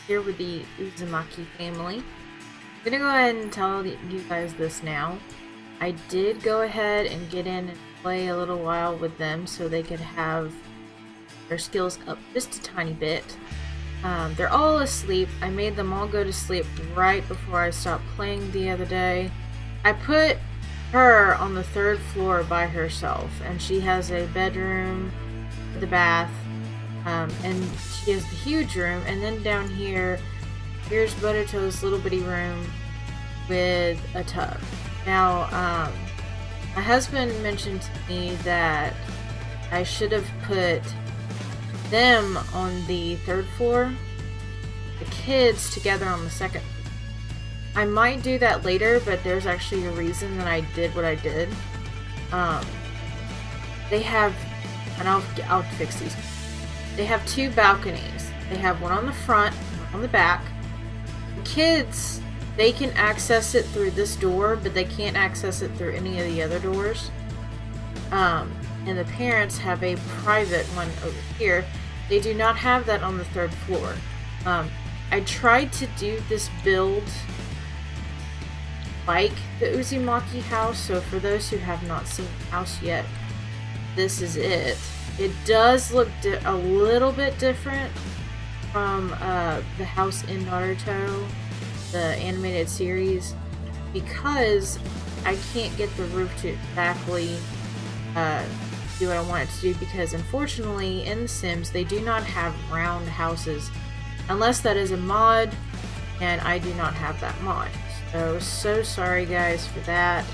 here with the Uzumaki family. I'm gonna go ahead and tell you guys this now. I did go ahead and get in and play a little while with them so they could have their skills up just a tiny bit. They're all asleep. I made them all go to sleep right before I stopped playing the other day. I put her on the 3rd floor by herself, and she has a bedroom, the bath, and she has the huge room, and then down here, here's Boruto's little bitty room with a tub. Now, my husband mentioned to me that I should have put them on the 3rd floor, the kids together on the 2nd. I might do that later, but there's actually a reason that I did what I did. They have, and I'll fix these. They have 2 balconies. They have one on the front, one on the back. The kids, they can access it through this door, but they can't access it through any of the other doors. And the parents have a private one over here. They do not have that on the 3rd floor. I tried to do this build like the Uzumaki house, so for those who have not seen the house yet, this is it. It does look a little bit different from the house in Naruto, the animated series, because I can't get the roof to exactly do what I want it to do, because unfortunately in The Sims they do not have round houses unless that is a mod, and I do not have that mod. So sorry guys for that.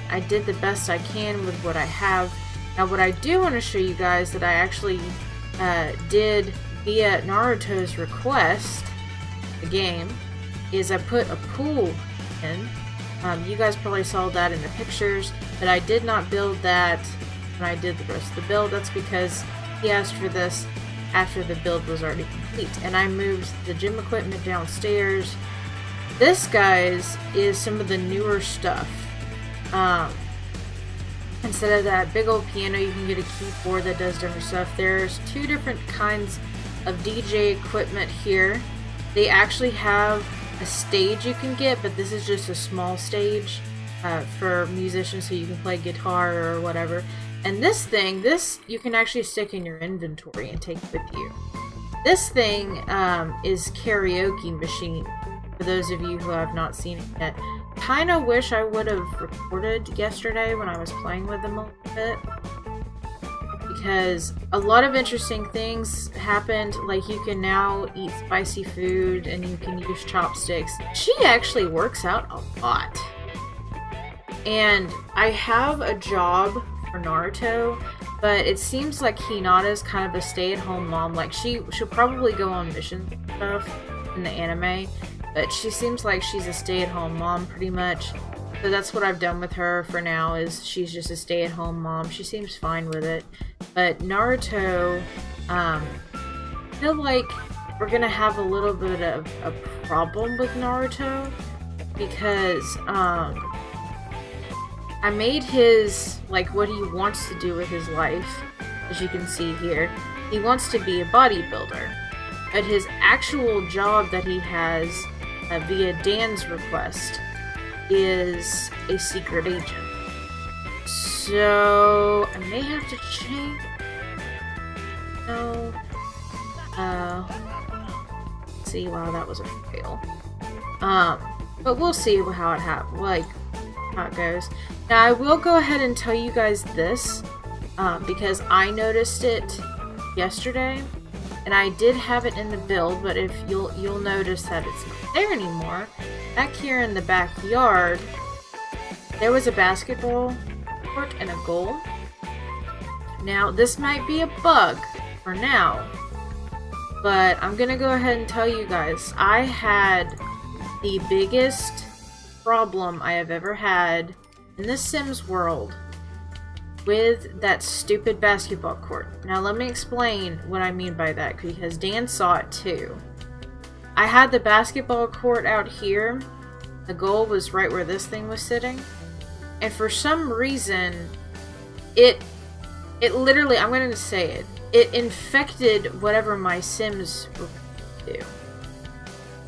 I did the best I can with what I have. Now what I do want to show you guys that I actually did via Naruto's request, the game, is I put a pool in. You guys probably saw that in the pictures, but I did not build that when I did the rest of the build. That's because he asked for this after the build was already complete. And I moved the gym equipment downstairs. This, guys, is some of the newer stuff. Instead of that big old piano, you can get a keyboard that does different stuff. There's 2 different kinds of DJ equipment here. They actually have a stage you can get, but this is just a small stage for musicians, so you can play guitar or whatever. And this thing, you can actually stick in your inventory and take with you. This thing is karaoke machine, for those of you who have not seen it yet. Kinda wish I would have recorded yesterday when I was playing with them a little bit, because a lot of interesting things happened. Like, you can now eat spicy food and you can use chopsticks. She actually works out a lot. And I have a job for Naruto, but it seems like Hinata's kind of a stay-at-home mom. Like, she'll probably go on missions and stuff in the anime, but she seems like she's a stay-at-home mom pretty much. So that's what I've done with her for now, is she's just a stay-at-home mom. She seems fine with it. But Naruto, I feel like we're gonna have a little bit of a problem with Naruto, because I made his, like, what he wants to do with his life. As you can see here, he wants to be a bodybuilder, but his actual job that he has via Dan's request is a secret agent. So I may have to change. No. Let's see. Wow, that was a fail. But we'll see how it goes. Now I will go ahead and tell you guys this, because I noticed it yesterday, and I did have it in the build, but if you'll notice that it's not there anymore. Back here in the backyard, there was a basketball court and a goal. Now, this might be a bug for now, but I'm gonna go ahead and tell you guys, I had the biggest problem I have ever had in the Sims world with that stupid basketball court. Now, let me explain what I mean by that, because Dan saw it too. I had the basketball court out here. The goal was right where this thing was sitting. And for some reason, it literally, I'm going to say it, it infected whatever my Sims were do.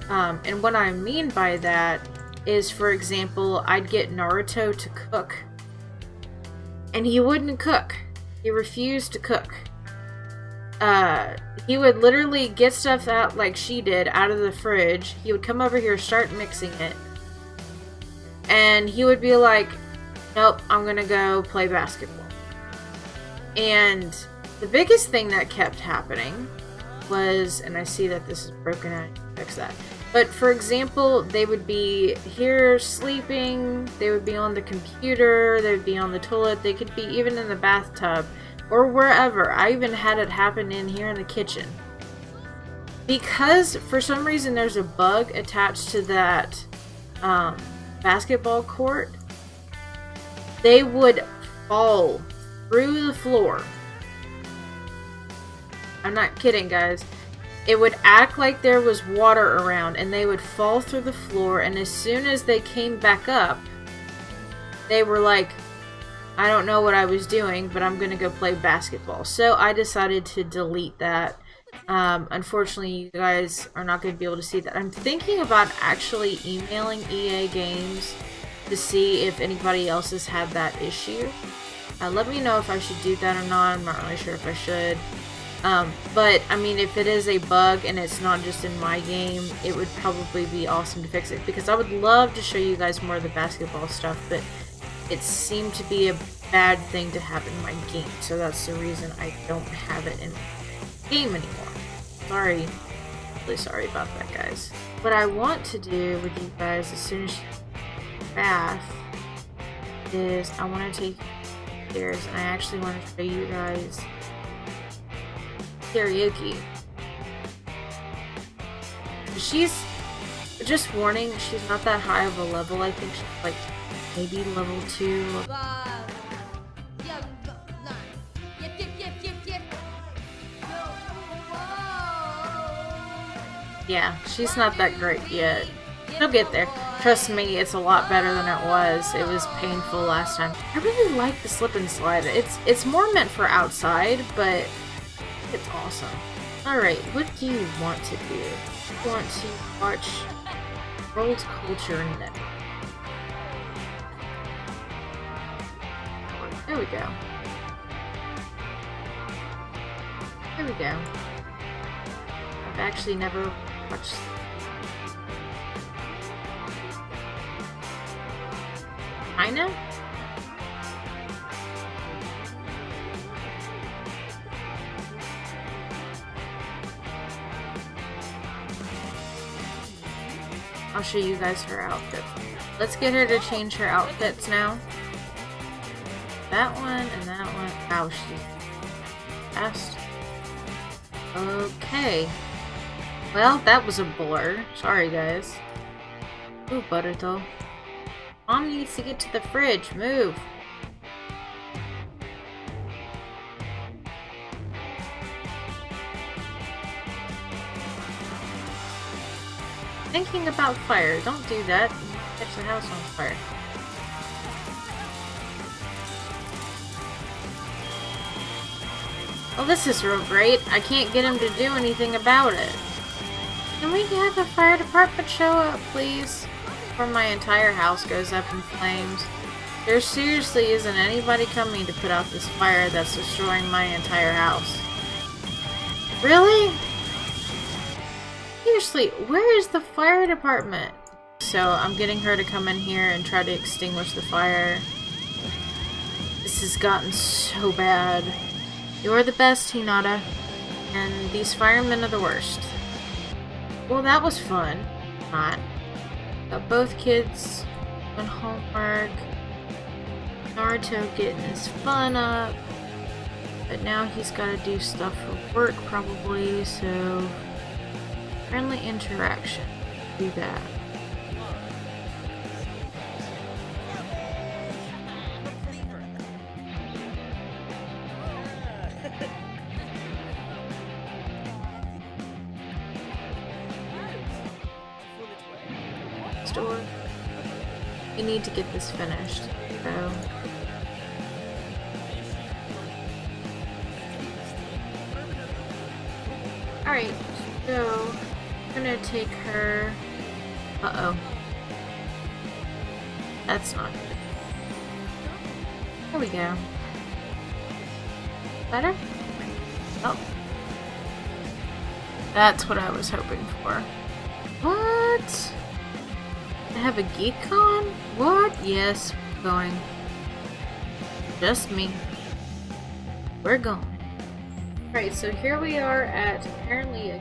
And what I mean by that is, for example, I'd get Naruto to cook, and he wouldn't cook. He refused to cook. He would literally get stuff out like she did out of the fridge. He would come over here, start mixing it, and he would be like, nope, I'm gonna go play basketball. And the biggest thing that kept happening was, and I see that this is broken out, fix that. But for example, they would be here sleeping, they would be on the computer, they would be on the toilet, they could be even in the bathtub or wherever. I even had it happen in here in the kitchen. Because for some reason there's a bug attached to that basketball court, they would fall through the floor. I'm not kidding, guys. It would act like there was water around, and they would fall through the floor, and as soon as they came back up, they were like, I don't know what I was doing, but I'm gonna go play basketball. So I decided to delete that. Unfortunately, you guys are not going to be able to see that. I'm thinking about actually emailing EA Games to see if anybody else has had that issue. Let me know if I should do that or not. I'm not really sure if I should. But, I mean, if it is a bug and it's not just in my game, it would probably be awesome to fix it. Because I would love to show you guys more of the basketball stuff, but it seemed to be a bad thing to have in my game. So that's the reason I don't have it in my game anymore. Sorry. Really sorry about that, guys. What I want to do with you guys as soon as you bath is I want to take you upstairs and I actually want to show you guys karaoke. She's, just warning, she's not that high of a level. I think she's like maybe level 2. Yeah, she's not that great yet. She'll get there. Trust me, it's a lot better than it was. It was painful last time. I really like the slip and slide. It's more meant for outside, but it's awesome. Alright, what do you want to do? You want to watch World Culture Network. There we go. There we go. I've actually never watched. China? I'll show you guys her outfit. Let's get her to change her outfits now. That one and that one. Ow, she's fast. Okay. Well, that was a blur. Sorry, guys. Ooh, Butterto. Mom needs to get to the fridge. Move. Thinking about fire. Don't do that. You might catch the house on fire. Well, this is real great. I can't get him to do anything about it. Can we have the fire department show up, please? Before my entire house goes up in flames. There seriously isn't anybody coming to put out this fire that's destroying my entire house. Really? Seriously, where is the fire department? So I'm getting her to come in here and try to extinguish the fire. This has gotten so bad. You're the best, Hinata. And these firemen are the worst. Well, that was fun. Not. Got both kids on homework. Naruto getting his fun up. But now he's got to do stuff for work probably, so... Friendly interaction. Do that. Store. You need to get this finished. So. Alright, so gonna take her. Uh-oh. That's not good. There we go. Better? Oh. That's what I was hoping for. What? I have a Geek Con? What? Yes, we're going. Just me. We're going. Alright, so here we are at apparently a...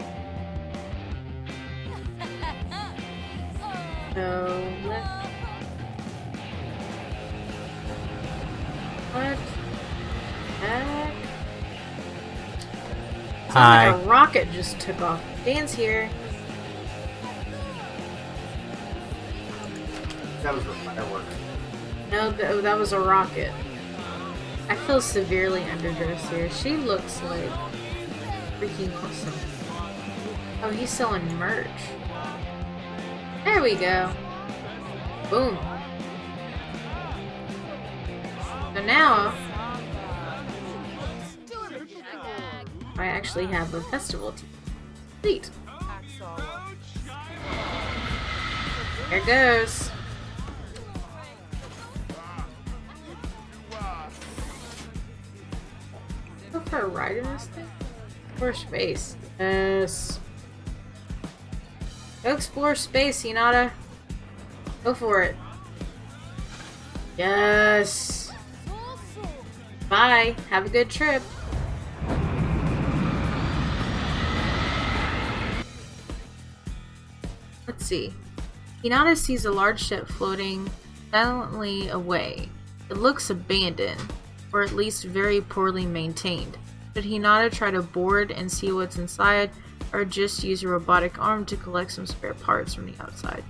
So, let's... What? Back? Hi. Like a rocket just took off. Dan's here. That was the firework. No, that was a rocket. I feel severely underdressed here. She looks like freaking awesome. Oh, he's selling merch. There we go. Boom. So now I actually have a festival to complete. There goes. Go for a ride in this thing? Explore space. Yes. Go explore space, Hinata. Go for it. Yes. Bye. Have a good trip. Let's see. Hinata sees a large ship floating silently away. It looks abandoned, or at least very poorly maintained. Should Hinata try to board and see what's inside, or just use a robotic arm to collect some spare parts from the outside?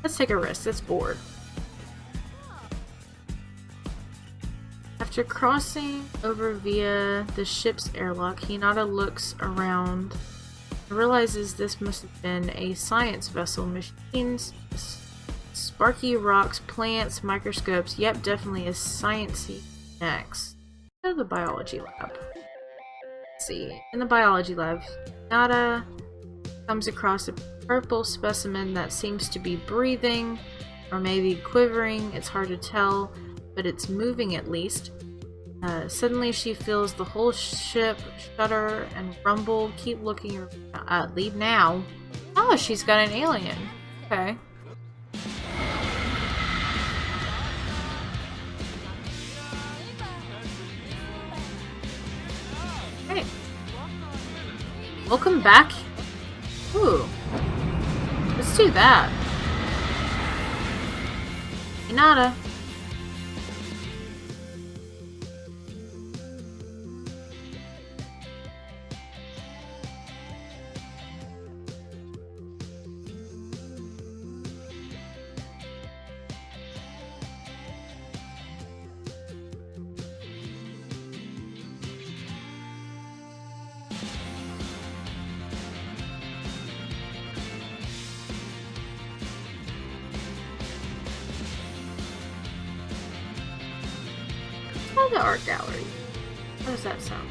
Let's take a risk. Let's board. After crossing over via the ship's airlock, Hinata looks around and realizes this must have been a science vessel. Machines, sparky rocks, plants, microscopes. Yep, definitely a sciencey. Next, go to the biology lab. Let's see. In the biology lab, Hinata comes across a purple specimen that seems to be breathing, or maybe quivering. It's hard to tell, but it's moving at least. Suddenly she feels the whole ship shudder and rumble. Keep looking. Leave now. Oh, she's got an alien. Okay. Hey. Welcome back. Ooh. Let's do that. Hinata. The art gallery. How does that sound?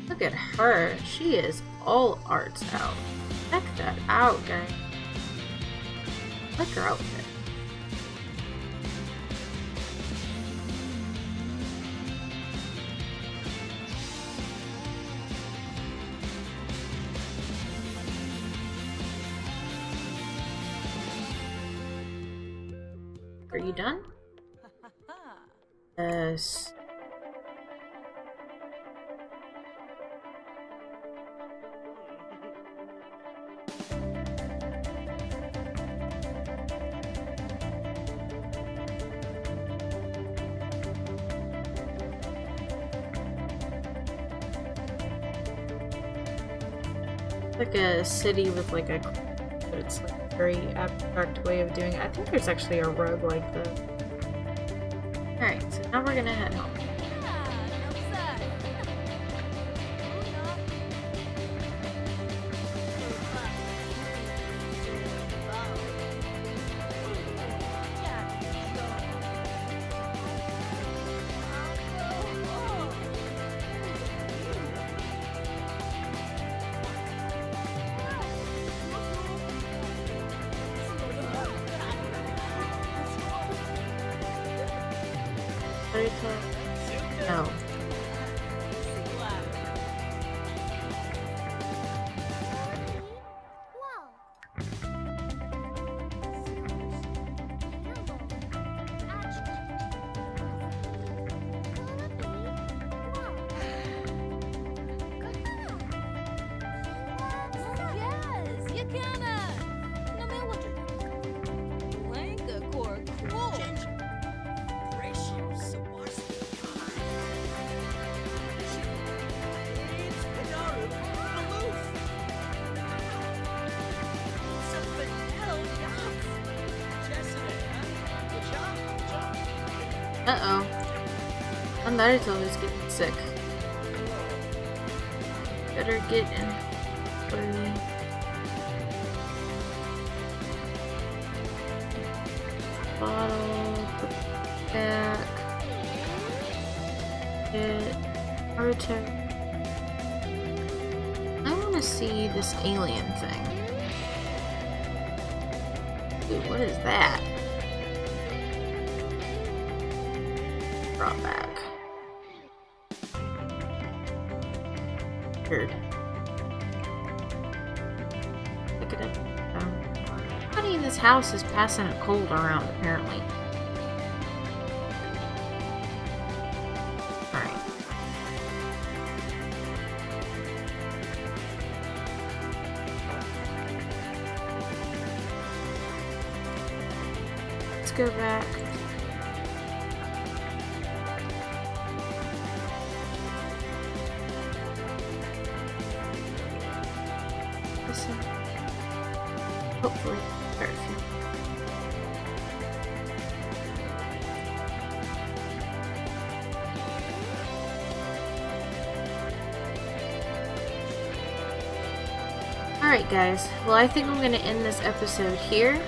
Look at her. She is all arts out. Check that out, guys. I like her outfit. Are you done? Yes. Like a city with like a, but it's like a very abstract way of doing it. I think there's actually a rogue like this. Alright, so now we're gonna head home. Naruto? No. Uh-oh. Naruto is getting sick. Better get in early. Bottle, put back. Get Naruto. I want to see this alien thing. Dude, what is that? Brought back. Weird. Look at it. Everybody in this house is passing a cold around, apparently. Alright. Let's go back. Hopefully, perfect. Alright guys, well I think I'm going to end this episode here.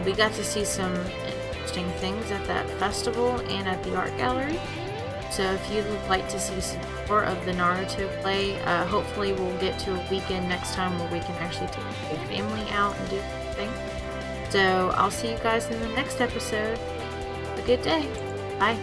We got to see some interesting things at that festival and at the art gallery. So if you'd like to see some more of the Naruto play, hopefully we'll get to a weekend next time where we can actually take the whole family out and do something. So I'll see you guys in the next episode. Have a good day. Bye.